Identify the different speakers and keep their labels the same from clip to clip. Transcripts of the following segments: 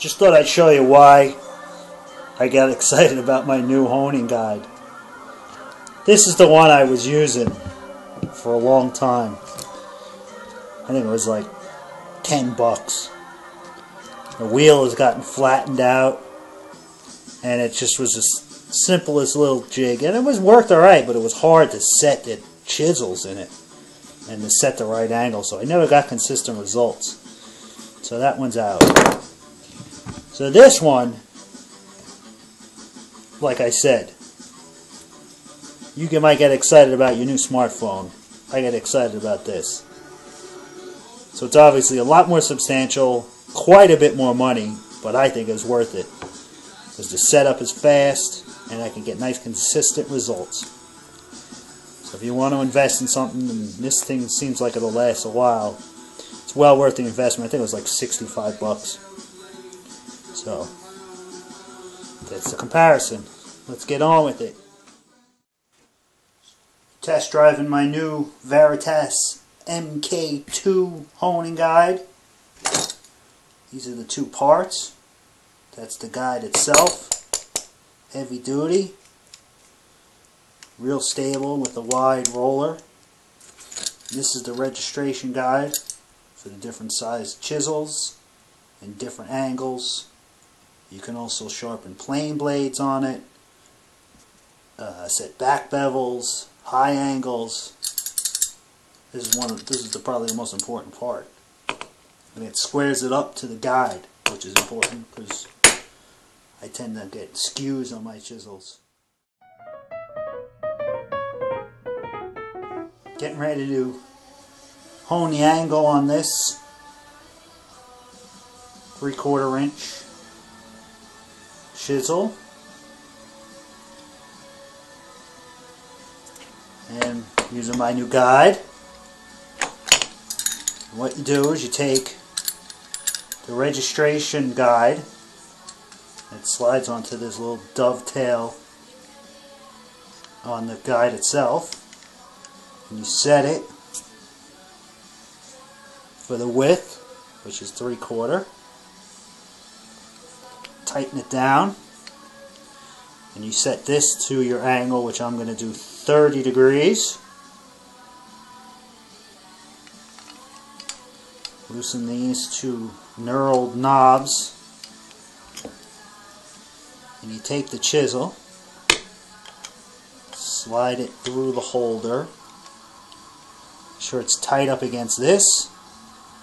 Speaker 1: Just thought I'd show you why I got excited about my new honing guide. This is the one I was using for a long time. I think it was like 10 bucks. The wheel has gotten flattened out, and it just was the simplest little jig, and it was worked alright, but it was hard to set the chisels in it and to set the right angle, so I never got consistent results. So that one's out. So this one, like I said, you might get excited about your new smartphone. I get excited about this. So it's obviously a lot more substantial, quite a bit more money, but I think it's worth it. Because the setup is fast, and I can get nice consistent results. So if you want to invest in something, and this thing seems like it'll last a while, it's well worth the investment. I think it was like 65 bucks. So that's the comparison. Let's get on with it. Test driving my new Veritas MK2 honing guide. These are the two parts. That's the guide itself. Heavy duty. Real stable with a wide roller. This is the registration guide for the different sized chisels and different angles. You can also sharpen plane blades on it. Set back bevels, high angles. This is probably the most important part. And it squares it up to the guide, which is important because I tend to get skews on my chisels. Getting ready to hone the angle on this 3/4 inch chisel. And using my new guide. What you do is you take the registration guide. It slides onto this little dovetail on the guide itself. And you set it for the width, which is 3/4. Tighten it down. And you set this to your angle, which I'm going to do 30 degrees. Loosen these two knurled knobs. And you take the chisel, slide it through the holder. Make sure it's tight up against this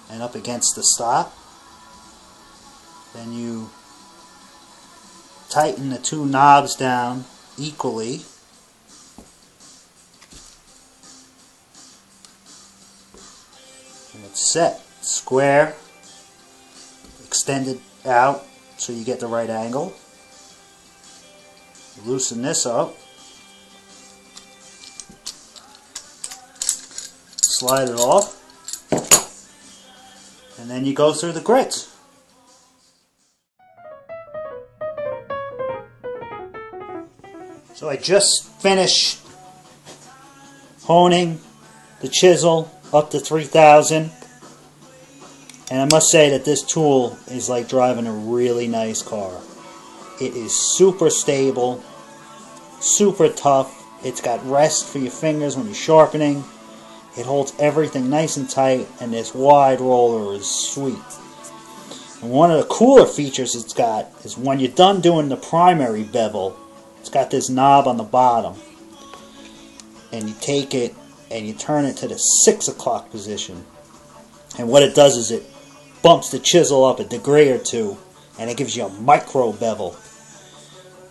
Speaker 1: and up against the stop. Then you tighten the two knobs down equally. And it's set. Square, extended out so you get the right angle. Loosen this up. Slide it off. And then you go through the grits. So I just finished honing the chisel up to 3000. And I must say that this tool is like driving a really nice car. It is super stable, super tough. It's got rest for your fingers when you're sharpening. It holds everything nice and tight, and this wide roller is sweet. And one of the cooler features it's got is when you're done doing the primary bevel, it's got this knob on the bottom. And you take it and you turn it to the 6 o'clock position. And what it does is it bumps the chisel up a degree or two, and it gives you a micro bevel.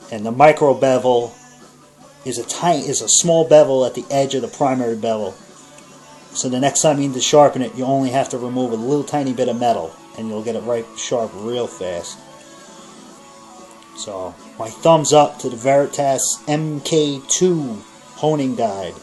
Speaker 1: And the micro bevel is a small bevel at the edge of the primary bevel. So the next time you need to sharpen it, you only have to remove a little tiny bit of metal, and you'll get it right sharp real fast. So my thumbs up to the Veritas MK2 honing guide.